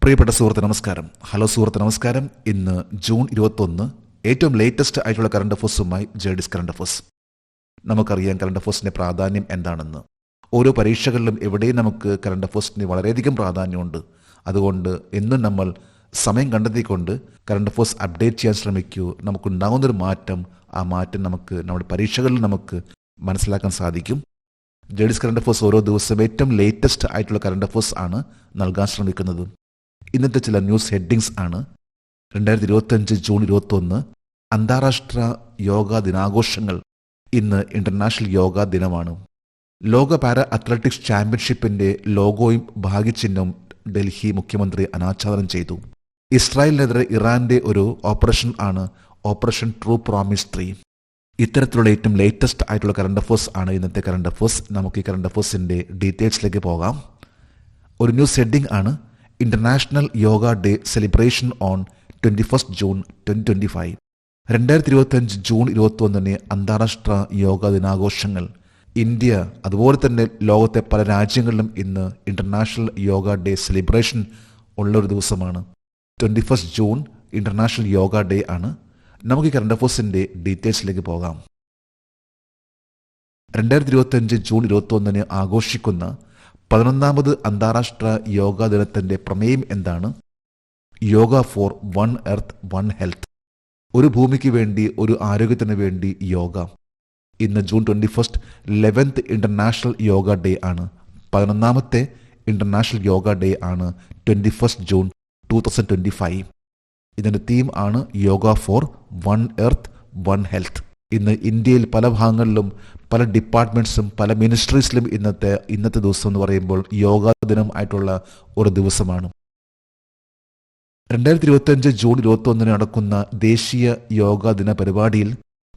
പ്രിയപ്പെട്ട സുഹൃത്ത് നമസ്കാരം. ഹലോ സുഹൃത്ത് നമസ്കാരം. ഇന്ന് ജൂൺ 21, ഏറ്റവും ലേറ്റസ്റ്റ് ആയിട്ടുള്ള കറണ്ട് അഫേഴ്സുമായി ജേഡിസ് കറണ്ട് അഫേഴ്സ്. നമുക്കറിയാം കറണ്ട് അഫേഴ്സിന്റെ പ്രാധാന്യം എന്താണെന്ന്. ഓരോ പരീക്ഷകളിലും എവിടെയും നമുക്ക് കറണ്ട് അഫേഴ്സിന് വളരെയധികം പ്രാധാന്യമുണ്ട്. അതുകൊണ്ട് എന്നും നമ്മൾ സമയം കണ്ടെത്തിക്കൊണ്ട് കറണ്ട് അഫേഴ്സ് അപ്ഡേറ്റ് ചെയ്യാൻ ശ്രമിക്കൂ. നമുക്കുണ്ടാകുന്നൊരു മാറ്റം, ആ മാറ്റം നമുക്ക് നമ്മുടെ പരീക്ഷകളിൽ നമുക്ക് മനസ്സിലാക്കാൻ സാധിക്കും. ജേഡിസ് കറണ്ട് അഫേഴ്സ് ഓരോ ദിവസവും ഏറ്റവും ലേറ്റസ്റ്റ് ആയിട്ടുള്ള കറണ്ട് അഫേഴ്സ് ആണ് നൽകാൻ ശ്രമിക്കുന്നത്. ഇന്നത്തെ ചില ന്യൂസ് ഹെഡിങ്സ് ആണ്. 2025 ജൂൺ 21 അന്താരാഷ്ട്ര യോഗാ ദിനാഘോഷങ്ങൾ. ഇന്ന് ഇന്റർനാഷണൽ യോഗാ ദിനമാണ്. ലോക പാരാ അത്ലറ്റിക്സ് ചാമ്പ്യൻഷിപ്പിന്റെ ലോഗോയും ഭാഗ്യചിഹ്നവും ഡൽഹി മുഖ്യമന്ത്രി അനാച്ഛാദനം ചെയ്തു. ഇസ്രായേലിനെതിരെ ഇറാന്റെ ഒരു ഓപ്പറേഷൻ ആണ് ഓപ്പറേഷൻ ട്രൂ പ്രോമിസ് 3. ഇത്തരത്തിലുള്ള ഏറ്റവും ലേറ്റസ്റ്റ് ആയിട്ടുള്ള കറണ്ട് അഫേഴ്സ് ആണ് ഇന്നത്തെ കറണ്ട് അഫേഴ്സ്. നമുക്ക് ഈ കറണ്ട് അഫേഴ്സിന്റെ ഡീറ്റെയിൽസിലേക്ക് പോകാം. ഒരു ന്യൂസ് ഹെഡിംഗ് ആണ് international yoga day celebration on 21 June 2025. 2025 June 21 അന്താരാഷ്ട്ര യോഗ ദിനാഘോഷങ്ങൾ. ഇന്ത്യ അതുപോലെ തന്നെ ലോകത്തെ പല രാജ്യങ്ങളിലും ഇന്ന് ഇന്റർനാഷണൽ യോഗ ഡേ സെലിബ്രേഷൻ ഉള്ളൊരു ദിവസമാണ്. 21 ജൂൺ ഇന്റർനാഷണൽ യോഗ ഡേ ആണ്. നമുക്ക് ഈ കറണ്ട് അഫേഴ്സിന്റെ ഡീറ്റെയിൽസിലേക്ക് പോകാം. 2025 ജൂൺ 21 ആഘോഷിക്കുന്ന 11ാമത് അന്താരാഷ്ട്ര യോഗാ ദിനത്തിന്റെ പ്രമേയം എന്താണ്? Yoga for one earth one health. ഒരു ഭൂമിക്ക് വേണ്ടി, ഒരു ആരോഗ്യത്തിന് വേണ്ടി യോഗ. ഇന്ന് June 21 11th international yoga day ആണ്. 11ാമത്തെ ഇന്റർനാഷണൽ യോഗ ഡേ ആണ് 21 ജൂൺ 2025. ഇതിന്റെ തീം ആണ് yoga for one earth one health. ഇന്ന് ഇന്ത്യയിൽ പല ഭാഗങ്ങളിലും പല ഡിപ്പാർട്ട്മെന്റ്സും പല മിനിസ്ട്രീസിലും ഇന്നത്തെ ദിവസം എന്ന് പറയുമ്പോൾ യോഗാ ദിനം ആയിട്ടുള്ള ഒരു ദിവസമാണ്. 2025 ജൂൺ 21 നടക്കുന്ന ദേശീയ യോഗാ ദിന പരിപാടിയിൽ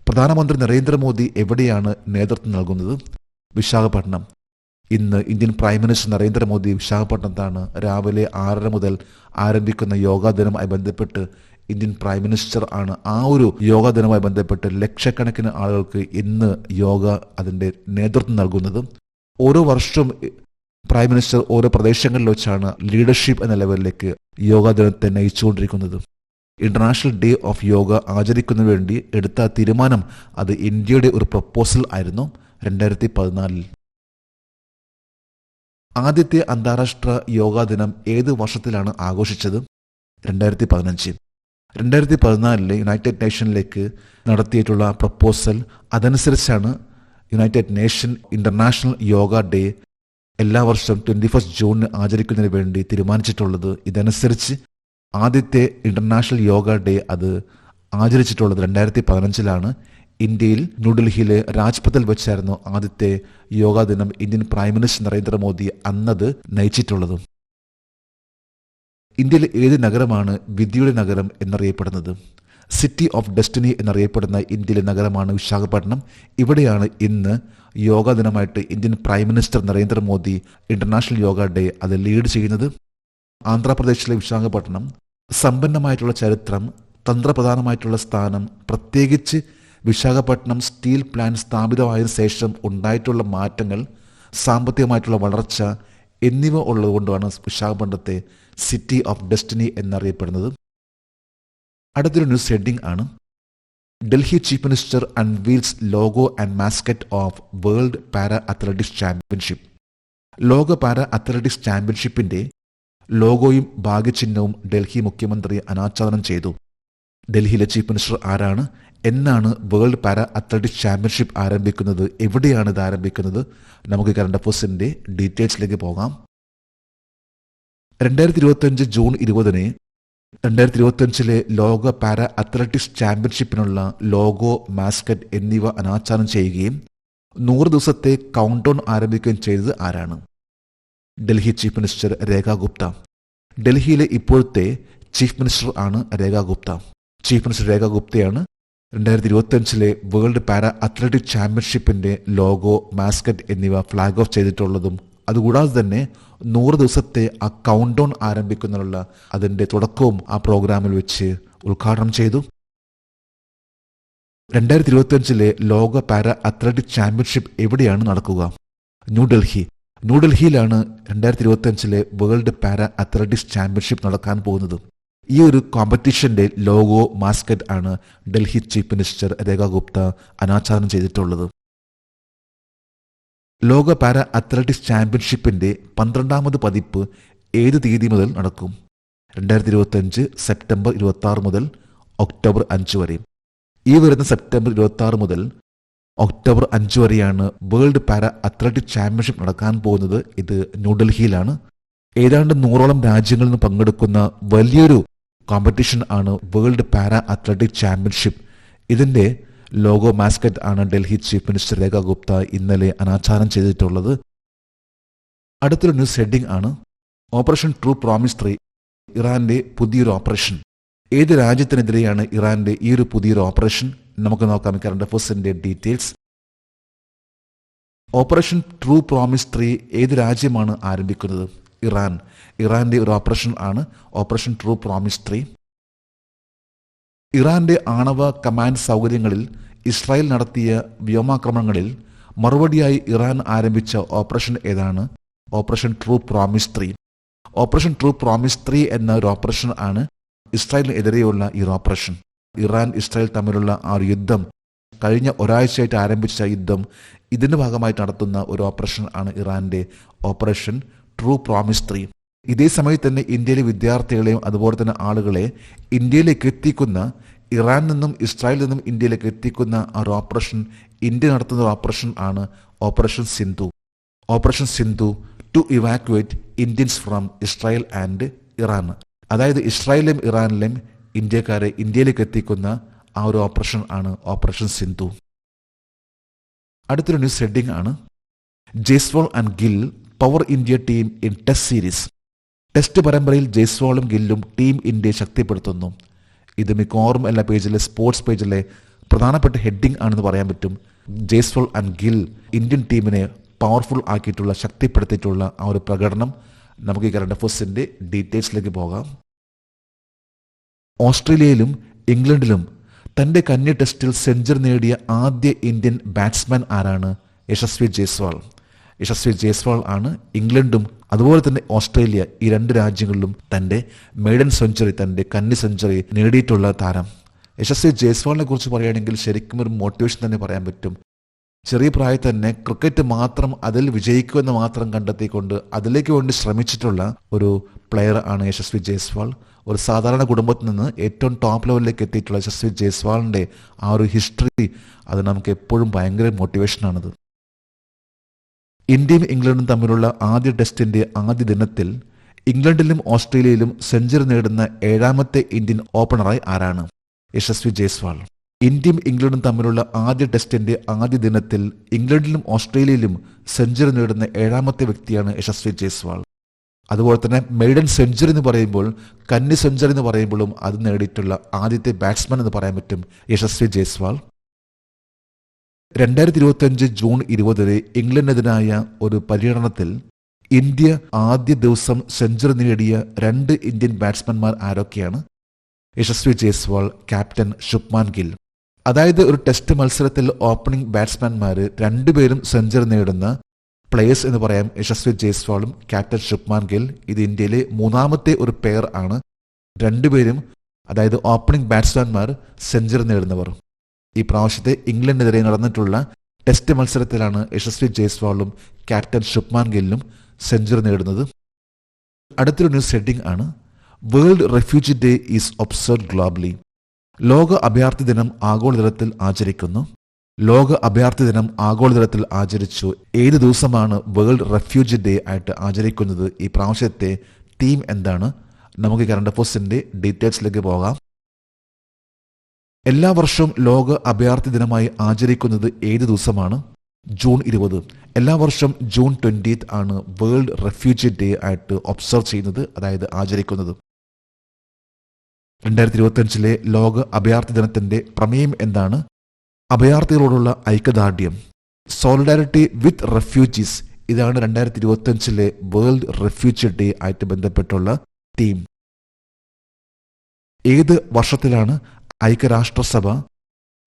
പ്രധാനമന്ത്രി നരേന്ദ്രമോദി എവിടെയാണ് നേതൃത്വം നൽകുന്നത്? വിശാഖപട്ടണം. ഇന്ന് ഇന്ത്യൻ പ്രൈം മിനിസ്റ്റർ നരേന്ദ്രമോദി വിശാഖപട്ടണത്താണ്. രാവിലെ 6:30 മുതൽ ആരംഭിക്കുന്ന യോഗാ ദിനവുമായി ബന്ധപ്പെട്ട് ഇന്ത്യൻ പ്രൈം മിനിസ്റ്റർ ആണ് ആ ഒരു യോഗാ ദിനവുമായി ബന്ധപ്പെട്ട് ലക്ഷക്കണക്കിന് ആളുകൾക്ക് ഇന്ന് യോഗ അതിന്റെ നേതൃത്വം നൽകുന്നത്. ഓരോ വർഷവും പ്രൈം മിനിസ്റ്റർ ഓരോ പ്രദേശങ്ങളിൽ വെച്ചാണ് ലീഡർഷിപ്പ് എന്ന ലെവലിലേക്ക് യോഗാ ദിനത്തെ നയിച്ചുകൊണ്ടിരിക്കുന്നത്. ഇന്റർനാഷണൽ ഡേ ഓഫ് യോഗ ആചരിക്കുന്നതിന് വേണ്ടി എടുത്ത തീരുമാനം അത് ഇന്ത്യയുടെ ഒരു പ്രപ്പോസൽ ആയിരുന്നു 2014. ആദ്യത്തെ അന്താരാഷ്ട്ര യോഗാ ദിനം ഏത് വർഷത്തിലാണ് ആഘോഷിച്ചത്? 2015. 2014 യുണൈറ്റഡ് നേഷനിലേക്ക് നടത്തിയിട്ടുള്ള പ്രപ്പോസൽ അതനുസരിച്ചാണ് United nation international yoga day എല്ലാ വർഷവും 21 ജൂണിന് ആചരിക്കുന്നതിന് വേണ്ടി തീരുമാനിച്ചിട്ടുള്ളത്. ഇതനുസരിച്ച് ആദ്യത്തെ ഇന്റർനാഷണൽ യോഗ ഡേ അത് ആചരിച്ചിട്ടുള്ളത് 2015 ഇന്ത്യയിൽ ന്യൂഡൽഹിയിലെ രാജ്പഥിൽ വെച്ചായിരുന്നു ആദ്യത്തെ യോഗാ ദിനം ഇന്ത്യൻ പ്രൈം മിനിസ്റ്റർ നരേന്ദ്രമോദി അന്നത് നയിച്ചിട്ടുള്ളത്. ഇന്ത്യയിലെ ഏത് നഗരമാണ് വിധിയുടെ നഗരം എന്നറിയപ്പെടുന്നത്? സിറ്റി ഓഫ് ഡെസ്റ്റിനി എന്നറിയപ്പെടുന്ന ഇന്ത്യയിലെ നഗരമാണ് വിശാഖപട്ടണം. ഇവിടെയാണ് ഇന്ന് yoga ദിനമായിട്ട് Indian prime minister Narendra Modi international yoga day അത് ലീഡ് ചെയ്യുന്നത്. ആന്ധ്രാപ്രദേശിലെ വിശാഖപട്ടണം സമ്പന്നമായിട്ടുള്ള ചരിത്രം, തന്ത്രപ്രധാനമായിട്ടുള്ള സ്ഥാനം, പ്രത്യേകിച്ച് വിശാഖപട്ടണം സ്റ്റീൽ പ്ലാന്റ് സ്ഥാപിതമായതിനു ശേഷം ഉണ്ടായിട്ടുള്ള മാറ്റങ്ങൾ, സാമ്പത്തികമായിട്ടുള്ള വളർച്ച എന്നിവ ഉള്ളതുകൊണ്ടാണ് വിശാഖപട്ടണത്തെ സിറ്റി ഓഫ് ഡെസ്റ്റിനി എന്നറിയപ്പെടുന്നത്. അടുത്തൊരു ന്യൂസ് ഹെഡിംഗ് ആണ് Delhi chief minister unveils logo and mascot of world para athletics championship. ലോക പാരാ അത്ലറ്റിക്സ് ചാമ്പ്യൻഷിപ്പിന്റെ ലോഗോയും ഭാഗ്യചിഹ്നവും ഡൽഹി മുഖ്യമന്ത്രി അനാച്ഛാദനം ചെയ്തു. ഡൽഹിയിലെ ചീഫ് മിനിസ്റ്റർ ആരാണ്? എന്നാണ് വേൾഡ് പാരാ അത്ലറ്റിക്സ് ചാമ്പ്യൻഷിപ്പ് ആരംഭിക്കുന്നത്? എവിടെയാണ് ഇത് ആരംഭിക്കുന്നത്? നമുക്ക് കറണ്ട് അഫേഴ്സിന്റെ ഡീറ്റെയിൽസിലേക്ക് പോകാം. 2025 ജൂൺ 20 2025 ലോക പാരാ അത്ലറ്റിക്സ് ചാമ്പ്യൻഷിപ്പിനുള്ള ലോഗോ, മാസ്കറ്റ് എന്നിവ അനാച്ഛാദനം ചെയ്യുകയും 100 ദിവസത്തെ കൗണ്ട് ഡൗൺ ആരംഭിക്കുകയും ചെയ്തത് ആരാണ്? ഡൽഹി ചീഫ് മിനിസ്റ്റർ രേഖ ഗുപ്ത. ഡൽഹിയിലെ ഇപ്പോഴത്തെ ചീഫ് മിനിസ്റ്റർ ആണ് രേഖ ഗുപ്ത. ചീഫ് മിനിസ്റ്റർ രേഖ ഗുപ്തയാണ് 2025 വേൾഡ് പാരാ അത്ലറ്റിക് ചാമ്പ്യൻഷിപ്പിന്റെ ലോഗോ, മാസ്കറ്റ് എന്നിവ ഫ്ലാഗ് ഓഫ് ചെയ്തിട്ടുള്ളതും. അതുകൂടാതെ തന്നെ 100 ദിവസത്തെ ആ കൗണ്ട് ഡൗൺ ആരംഭിക്കുന്നതിനുള്ള അതിന്റെ തുടക്കവും ആ പ്രോഗ്രാമിൽ വെച്ച് ഉദ്ഘാടനം ചെയ്തു. 2025 ലോക പാരാ അത്ലറ്റിക് ചാമ്പ്യൻഷിപ്പ് എവിടെയാണ് നടക്കുക? New Delhi ന്യൂഡൽഹിയിലാണ് 2025 world para athletics championship നടക്കാൻ പോകുന്നത്. ഈ ഒരു കോമ്പറ്റീഷന്റെ ലോഗോ മാസ്കറ്റ് ആണ് ഡൽഹി ചീഫ് മിനിസ്റ്റർ രേഖ ഗുപ്ത അനാച്ഛാദനം ചെയ്തിട്ടുള്ളത്. ലോക പാരാ അത്ലറ്റിക്സ് ചാമ്പ്യൻഷിപ്പിന്റെ 12ാമത് പതിപ്പ് ഏത് തീയതി മുതൽ നടക്കും? 2025 സെപ്റ്റംബർ 26 മുതൽ ഒക്ടോബർ 5 വരെ. ഈ വരുന്ന സെപ്റ്റംബർ 26 മുതൽ ഒക്ടോബർ 5 വരെയാണ് വേൾഡ് പാരാ അത്ലറ്റിക് ചാമ്പ്യൻഷിപ്പ് നടക്കാൻ പോകുന്നത്. ഇത് ന്യൂഡൽഹിയിലാണ്. ഏതാണ്ട് 100ഓളം രാജ്യങ്ങളിൽ നിന്ന് പങ്കെടുക്കുന്ന വലിയൊരു കോമ്പറ്റീഷൻ ആണ് വേൾഡ് പാരാ അത്ലറ്റിക് ചാമ്പ്യൻഷിപ്പ്. ഇതിന്റെ ലോഗോ മാസ്കറ്റ് ആണ് ഡൽഹി ചീഫ് മിനിസ്റ്റർ രേഖ ഗുപ്ത ഇന്നലെ അനാച്ഛാദനം ചെയ്തിട്ടുള്ളത്. അടുത്തൊരു ന്യൂസ് ഹെഡിംഗ് ആണ് ഓപ്പറേഷൻ ട്രൂ പ്രോമിസ് 3, ഇറാന്റെ പുതിയൊരു ഓപ്പറേഷൻ. ഏത് രാജ്യത്തിനെതിരെയാണ് ഇറാന്റെ ഈ ഒരു പുതിയൊരു ഓപ്പറേഷൻ? നമുക്ക് നോക്കാം കറണ്ട് അഫയേഴ്സിന്റെ ഡീറ്റെയിൽസ്. ഓപ്പറേഷൻ ട്രൂ പ്രോമിസ് 3 ഏത് രാജ്യമാണ് ആരംഭിക്കുന്നത്? ഇറാൻ. ഇറാന്റെ ഒരു ഓപ്പറേഷൻ ആണ് ഓപ്പറേഷൻ ട്രൂ പ്രോമിസ് 3. ഇറാന്റെ ആണവ കമാൻഡ് സൗകര്യങ്ങളിൽ ഇസ്രായേൽ നടത്തിയ വ്യോമാക്രമണങ്ങളിൽ മറുപടിയായി ഇറാൻ ആരംഭിച്ച ഓപ്പറേഷൻ ഏതാണ്? Operation true promise 3. Operation true promise 3 എന്ന ഒരു ഓപ്പറേഷൻ ആണ് ഇസ്രായേലിനെതിരെയുള്ള ഈ ഓപ്പറേഷൻ. ഇറാൻ ഇസ്രായേൽ തമ്മിലുള്ള ആ ഒരു യുദ്ധം, കഴിഞ്ഞ ഒരാഴ്ചയായിട്ട് ആരംഭിച്ച യുദ്ധം, ഇതിന്റെ ഭാഗമായിട്ട് നടത്തുന്ന ഒരു ഓപ്പറേഷൻ ആണ് ഇറാന്റെ ഓപ്പറേഷൻ ട്രൂ പ്രോമിസ് 3. ഇതേ സമയത്ത് തന്നെ ഇന്ത്യയിലെ വിദ്യാർത്ഥികളെയും അതുപോലെ തന്നെ ആളുകളെ ഇന്ത്യയിലേക്ക് എത്തിക്കുന്ന, ഇറാനിൽ നിന്നും ഇസ്രായേലിൽ നിന്നും ഇന്ത്യയിലേക്ക് എത്തിക്കുന്ന ആ ഒരു ഓപ്പറേഷൻ, ഇന്ത്യ നടത്തുന്ന ഒരു ഓപ്പറേഷൻ ആണ് operation Sindhu. Operation Sindhu to evacuate Indians from Israel and Iran. അതായത് ഇസ്രായേലിലും ഇറാനിലെയും ഇന്ത്യക്കാരെ ഇന്ത്യയിലേക്ക് എത്തിക്കുന്ന ആ ഒരു ഓപ്പറേഷൻ ആണ് ഓപ്പറേഷൻ സിന്ധു. അടുത്തൊരു ന്യൂസ് ഹെഡിംഗ് ആണ് Jaiswal and Gill power India team in test series. Test പരമ്പരയിൽ ജയ്സ്വാളും ഗില്ലും ടീം ഇന്ത്യയെ ശക്തിപ്പെടുത്തുന്നു. ഇത് മിക്കവാറും എല്ലാ പേജിലെ സ്പോർട്സ് പേജിലെ പ്രധാനപ്പെട്ട ഹെഡിംഗ് ആണെന്ന് പറയാൻ പറ്റും. ജയ്സ്വാൾ ആൻഡ് ഗിൽ ഇന്ത്യൻ ടീമിനെ പവർഫുൾ ആക്കിയിട്ടുള്ള, ശക്തിപ്പെടുത്തിയിട്ടുള്ള ആ ഒരു പ്രകടനം. നമുക്ക് ഈ കറണ്ട് അഫയേഴ്സിന്റെ ഡീറ്റെയിൽസിലേക്ക് പോകാം. ഓസ്ട്രേലിയയിലും ഇംഗ്ലണ്ടിലും തന്റെ കന്നി ടെസ്റ്റിൽ സെഞ്ചുറി നേടിയ ആദ്യ ഇന്ത്യൻ ബാറ്റ്സ്മാൻ ആരാണ്? യശസ്വി ജയ്സ്വാൾ. യശസ്വി ജയ്സ്വാൾ ആണ് ഇംഗ്ലണ്ടും അതുപോലെ തന്നെ ഓസ്ട്രേലിയ, ഈ രണ്ട് രാജ്യങ്ങളിലും തന്റെ മെയ്ഡൻ സെഞ്ചുറി, തന്റെ കന്നി സെഞ്ചുറി നേടിയിട്ടുള്ള താരം. യശസ്വി ജയ്സ്വാളിനെ കുറിച്ച് പറയുകയാണെങ്കിൽ ശരിക്കും ഒരു മോട്ടിവേഷൻ തന്നെ പറയാൻ പറ്റും. ചെറിയ പ്രായത്തിൽ തന്നെ ക്രിക്കറ്റ് മാത്രം, അതിൽ വിജയിക്കുമെന്ന് മാത്രം കണ്ടെത്തിക്കൊണ്ട് അതിലേക്ക് വേണ്ടി ശ്രമിച്ചിട്ടുള്ള ഒരു പ്ലെയർ ആണ് യശസ്വി ജയ്സ്വാൾ. ഒരു സാധാരണ കുടുംബത്തിൽ നിന്ന് ഏറ്റവും ടോപ്പ് ലെവലിലേക്ക് എത്തിയിട്ടുള്ള യശസ്വി ജയ്സ്വാളിന്റെ ആ ഒരു ഹിസ്റ്ററി, അത് നമുക്ക് എപ്പോഴും ഭയങ്കര മോട്ടിവേഷനാണത്. ഇന്ത്യയും ഇംഗ്ലണ്ടും തമ്മിലുള്ള ആദ്യ ടെസ്റ്റിന്റെ ആദ്യ ദിനത്തിൽ ഇംഗ്ലണ്ടിലും ഓസ്ട്രേലിയയിലും സെഞ്ചുറി നേടുന്ന 7ാമത്തെ ഇന്ത്യൻ ഓപ്പണറായി ആരാണ്? യശസ്വി ജയ്സ്വാൾ. ഇന്ത്യയും ഇംഗ്ലണ്ടും തമ്മിലുള്ള ആദ്യ ടെസ്റ്റിന്റെ ആദ്യ ദിനത്തിൽ ഇംഗ്ലണ്ടിലും ഓസ്ട്രേലിയയിലും സെഞ്ചുറി നേടുന്ന 7ാമത്തെ വ്യക്തിയാണ് യശസ്വി ജയ്സ്വാൾ. അതുപോലെ തന്നെ മെയ്ഡൻ സെഞ്ചുറി എന്ന് പറയുമ്പോൾ, കന്നി സെഞ്ചുറി എന്ന് പറയുമ്പോഴും അത് നേടിയിട്ടുള്ള ആദ്യത്തെ ബാറ്റ്സ്മാൻ എന്ന് പറയാൻ പറ്റും യശസ്വി ജയ്സ്വാൾ. 2025 ജൂൺ 20 ഇംഗ്ലണ്ടിനെതിരായ ഒരു പര്യടനത്തിൽ ഇന്ത്യ ആദ്യ ദിവസം സെഞ്ചുറി നേടിയ 2 ഇന്ത്യൻ ബാറ്റ്സ്മാൻമാർ ആരൊക്കെയാണ്? യശസ്വി ജയ്സ്വാൾ, ക്യാപ്റ്റൻ ശുഭ്മാൻ ഗിൽ. അതായത് ഒരു ടെസ്റ്റ് മത്സരത്തിൽ ഓപ്പണിംഗ് ബാറ്റ്സ്മാൻമാർ 2 പേരും സെഞ്ചുറി നേടുന്ന പ്ലേയേഴ്സ് എന്ന് പറയാം യശസ്വി ജയ്സ്വാളും ക്യാപ്റ്റൻ ശുഭ്മാൻ ഗിൽ. ഇത് ഇന്ത്യയിലെ 3ാമത്തെ ഒരു പെയർ ആണ്. 2 പേരും, അതായത് ഓപ്പണിംഗ് ബാറ്റ്സ്മാൻമാർ സെഞ്ചുറി നേടുന്നവർ. ഈ പ്രാവശ്യത്തെ ഇംഗ്ലണ്ടിനെതിരെ നടന്നിട്ടുള്ള ടെസ്റ്റ് മത്സരത്തിലാണ് യശസ്വി ജയ്സ്വാളും ക്യാപ്റ്റൻ ശുഭ്മാൻ ഗില്ലും സെഞ്ചുറി നേടുന്നത്. അടുത്തൊരു ന്യൂസ് ഹെഡിംഗ് ആണ് world refugee day is observed globally. ലോക അഭയാർത്ഥി ദിനം ആഗോളതലത്തിൽ ആചരിക്കുന്നു. ലോക അഭയാർത്ഥി ദിനം ആഗോളതലത്തിൽ ആചരിച്ചു. ഏത് ദിവസമാണ് വേൾഡ് റെഫ്യൂജി ഡേ ആയിട്ട് ആചരിക്കുന്നത്? ഈ പ്രാവശ്യത്തെ തീം എന്താണ്? നമുക്ക് കറണ്ട് അഫയേഴ്സിന്റെ ഡീറ്റെയിൽസിലേക്ക് പോകാം. എല്ലാ വർഷവും ലോക അഭയാർത്ഥി ദിനമായി ആചരിക്കുന്നത് ഏത് ദിവസമാണ്? ജൂൺ 20. എല്ലാ വർഷം ജൂൺ 20 ആണ് വേൾഡ് റെഫ്യൂജി ഡേ ആയിട്ട് ഒബ്സർവ് ചെയ്യുന്നത്, അതായത് ആചരിക്കുന്നത്. 2025 ലോക അഭയാർത്ഥി ദിനത്തിന്റെ പ്രമേയം എന്താണ്? അഭയാർത്ഥികളോടുള്ള ഐക്യദാർഢ്യം, സോളിഡാരിറ്റി വിത്ത് റെഫ്യൂജീസ്. ഇതാണ് 2025 വേൾഡ് റെഫ്യൂജി ഡേ ആയിട്ട് ബന്ധപ്പെട്ടുള്ള തീം. ഏത് വർഷത്തിലാണ് ഐക്യരാഷ്ട്രസഭ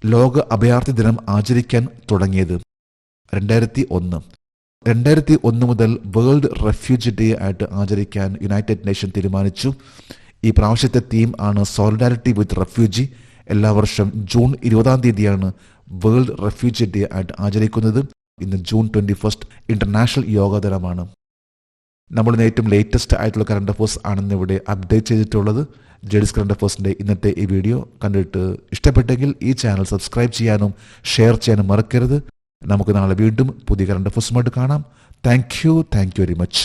ലോക അഭയാർത്ഥി ദിനം ആചരിക്കാൻ തുടങ്ങിയത്? 2001. 2001 മുതൽ വേൾഡ് റെഫ്യൂജി ഡേ ആയിട്ട് ആചരിക്കാൻ യുണൈറ്റഡ് നേഷൻ തീരുമാനിച്ചു. ഈ പ്രാവശ്യത്തെ തീം ആണ് സോളിഡാരിറ്റി വിത്ത് റെഫ്യൂജി. എല്ലാ വർഷം ജൂൺ 20 വേൾഡ് റെഫ്യൂജി ഡേ ആയിട്ട് ആചരിക്കുന്നത്. ഇന്ന് ജൂൺ 21 ഇന്റർനാഷണൽ യോഗ ദിനമാണ്. നമ്മളിന്ന് ഏറ്റവും ലേറ്റസ്റ്റ് ആയിട്ടുള്ള കറണ്ട് അഫേഴ്സ് ആണെന്ന് ഇവിടെ അപ്ഡേറ്റ് ചെയ്തിട്ടുള്ളത്. ജെഡിസ് കറണ്ട് അഫേഴ്സിൻ്റെ ഇന്നത്തെ ഈ വീഡിയോ കണ്ടിട്ട് ഇഷ്ടപ്പെട്ടെങ്കിൽ ഈ ചാനൽ സബ്സ്ക്രൈബ് ചെയ്യാനും ഷെയർ ചെയ്യാനും മറക്കരുത്. നമുക്ക് നാളെ വീണ്ടും പുതിയ കറണ്ട് അഫേഴ്സുമായിട്ട് കാണാം. Thank you very much.